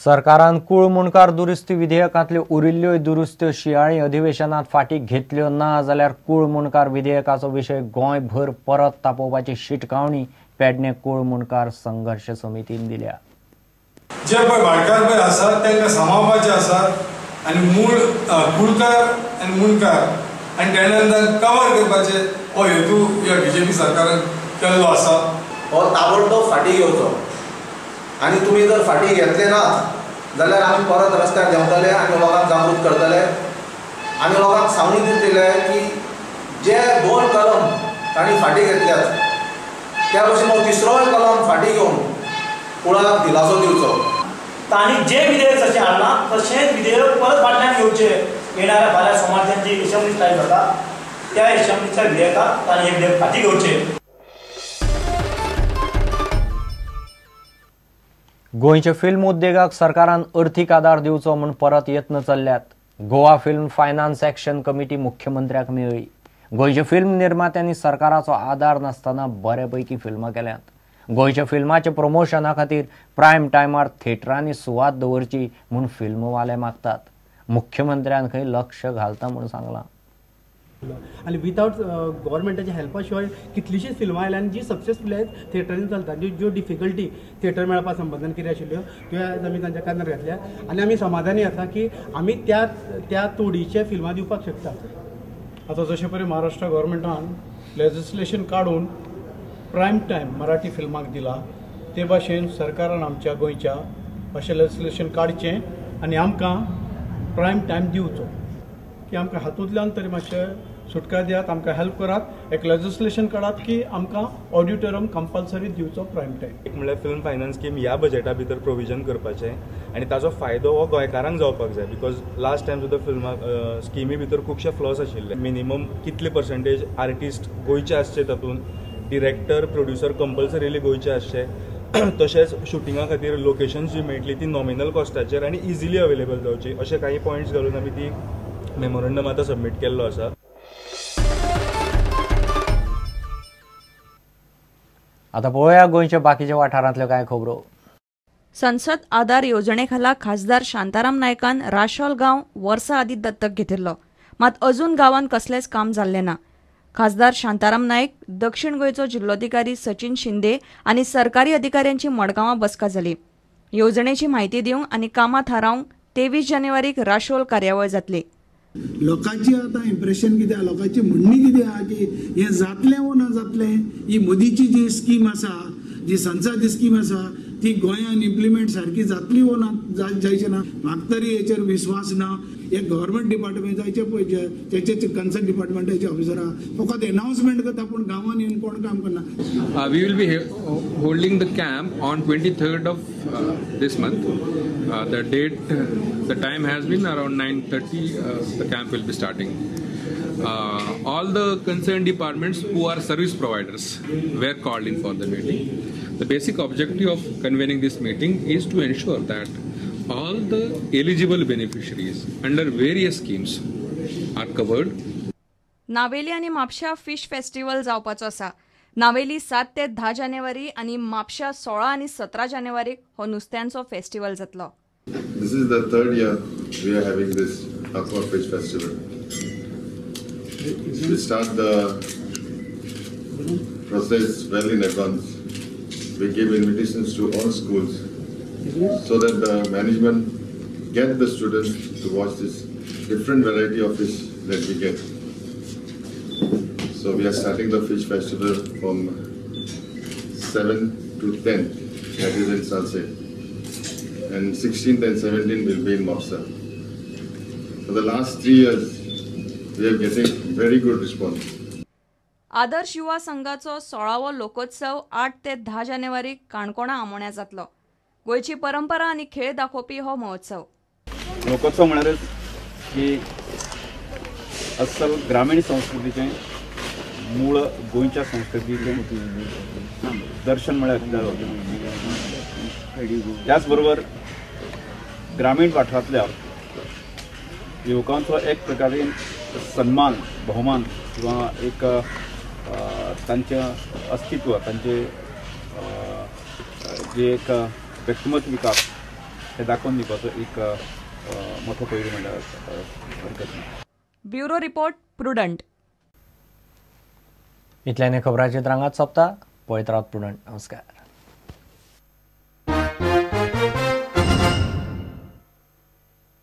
सरकारान कूळ मुणकार दुरुस्ती विधेयकांतल्यो उरिल्ल्यो दुरुस्त्यो शियाळी अधिवेशनात फाटीक घेतल्यो ना जाल्यार कूळ मुणकार विधेयकाचो विशय गोंयभर परत तापोवपाची शिटकावणी पेडणे कूळ मुणकार संघर्ष समितीन दिल्या। जे पळय भाटकार पळय आसा तांकां सांबाळपाचें आसा आनी मूळ कुळकार आनी मुणकार आनी तेन्ना कवर करपाचें हो हेतू ह्या बीजेपी सरकारान केल्लो आसा। हो ताबडतोब फाटीं घेवचो आनी तुमी जर फाटीं घेतले नात जाल्यार आमी परत रस्त्यार देंवतले आनी लोकांक जागृत करतले आनी लोकांक सांगून दितले की जे 2 कलम तांणी फाटीं घेतल्यात त्या भशेन हो तिसरोय कलम फाटीं घेवन कुळाक दिलासो दिवचो। तांणी जे विधेयक जशें हाडलां तशेंच विधेयक परत फाटल्यान घेवचें। येणाऱ्या फाल्यां सोमारच्यान जी एसेंब्ली स्टार्ट जाता त्या एसेंब्लीच्या विधेयकाक तांणी हे विधेयक फाटीं घेवचें। गोंयच्या फिल्म उद्देगाक सरकारान अर्थीक आदार दिवचो म्हूण परत यत्न चल्ल्यात। Goa film finance action committee मुख्यमंत्र्याक मेळ्ळी। गोंयच्या फिल्म निर्मात्यांनी सरकाराचो आदार नासतना बऱ्यापैकी फिल्मां केल्यात। गोंयच्या फिल्माच्या प्रमोशना खातीर प्रायम टायमार थिएटरांनी सुवात दवरची म्हूण फिल्मवाले मागतात। मुख्यमंत्र्यान खंय लक्ष घालता म्हूण सांगलां। आणि विथआउट गव्हर्मेंटाच्या हेल्पा शिवाय कितलीशीच फिल्मां आयल्या आनी जी सक्सेसफुल आहेत थिएटरांनी चलता। ज्यो डिफिकल्टी थिएटर मेळपा संबंधान कितें आशिल्ल्यो त्यो आज आमी तांच्या कानार घातल्या आनी आमी समाधानी आसा की आमी त्या तोडीचे फिल्मां दिवपाक शकता। आता जशे परी महाराष्ट्र गव्हर्मेंटान लेजिस्लेशन काडून प्रायम टायम मराठी फिल्माक दिला ते भाशेन सरकारान आमच्या गोंयच्या अशें लेजिस्लेशन काडचें आनी आमकां प्रायम टायम दिवचो की आमकां हातूंतल्यान तरी मातशें सुटका दियात, आमकां हेल्प करात। एक लेजिस्लेशन काडात की आमकां ऑडिटोरियम कंपल्सरी दिवचो प्रायम टायम। एक म्हणल्यार फिल्म फायनान्स स्कीम ह्या बजेटा भितर प्रोविजन करपाचें आनी ताचो फायदो हो गोंयकारांक जावपाक जाय। बिकॉज लास्ट टायम सुद्दां फिल्मा स्किमी भितर खुबशे फ्लॉज आशिल्ले। मिनिमम कितले पर्संटेज आर्टिस्ट गोंयचे आसचे तातूंत, डिरेक्टर प्रोड्युसर कंपल्सरिली गोंयचे आसचे, तशेंच शुटिंगा खातीर लोकेशन्स जी मेळटली ती नॉमिनल कॉस्टाचेर आनी इजिली अवेलेबल जावची, अशे काही पॉयंट्स घालून आमी ती मेमोरंडम आतां सबमीट केल्लो आसा। आता पळोवया गोंयच्या बाकीच्या वाठारांतल्यो कांय खबरो। संसद आदार येवजणेखाला खासदार शांताराम नायकान राशोल गांव वर्सां आदीं दत्तक घेतिल्लो, मात अजून गांवांत कसलेंच काम जाल्लें ना। खासदार शांताराम नायक, दक्षिण गोंयचो जिल्लोधिकारी सचिन शिंदे आनी सरकारी अधिकाऱ्यांची मडगांवां बसका जाली। येवजणेची म्हायती दिवंक आनी कामां थारावंक 23 जानेवारीक राशोल कार्यावळ जातली। लोकांची आता इम्प्रेशन कितें, लोकांची म्हणणी कितें आहा की हे जातलें वो ना जातलें। ही मोदीची जी स्कीम आसा, जी संसद स्कीम आसा ती गोंयान इम्प्लिमेंट सारकी जातली वो ना जायचे ना, म्हाका तरी हेचेर विश्वास ना। एक गव्हर्मेंट डिपार्टमेंट जायचे पळय तेचे कन्सर्न डिपार्टमेंटाचे ऑफिसर फकत अनाउन्समेंट करता पूण गांवांन येवन कोण काम करना। We will be holding the camp on 23rd of this month. The time has been around 9:30. The camp will be starting. All the concerned departments who are service providers were called in for the meeting. The basic objective of convening this meeting is to ensure that all the eligible beneficiaries under various schemes are covered. Navelim आनी Mapusa fish festival जावपाचो आसा। नावेली 7 ते 10 जानेवारी आनी म्हापशा 16 आनी 17 जानेवारीक हो नुस्त्यांचो festival जातलो। This is the 3rd year we are having this Aqua Fish Festival. We start the process well in advance. We give invitations to all schools so that the management get the students to watch this different variety of fish that we get. So we are starting the fish festival from 7 to 10, that is in Salse, and 16th and 17th will be in Mopsa. For the last 3 years, we are getting very good response. आदर्श युवा संघाचो 16वो लोकोत्सव 8 ते 10 जानेवारीक काणकोणा आमोण्या जातलो। गोंयची परंपरा आनी खेळ दाखोवपी हो महोत्सव। लोकोत्सव म्हळ्यारच की अस्सल ग्रामीण संस्कृतीचें मूळ गोंयच्या संस्कृतीचें दर्शन म्हळ्यार त्याच बरोबर ग्रामीण वाठारांतल्या युवकांचो एक प्रकारे सन्मान भोवमान किंवा एक तांचे अस्तित्व तांचे जे एक व्यक्तिमत्व विकास ते दाखोवन दिवपाचो एक मोठो पैलू म्हणल्यार हरकत ना. Bureau report Prudent. इतल्याने खबरांची रंगात सोंपता. पळयत रावत प्रुडंट. नमस्कार.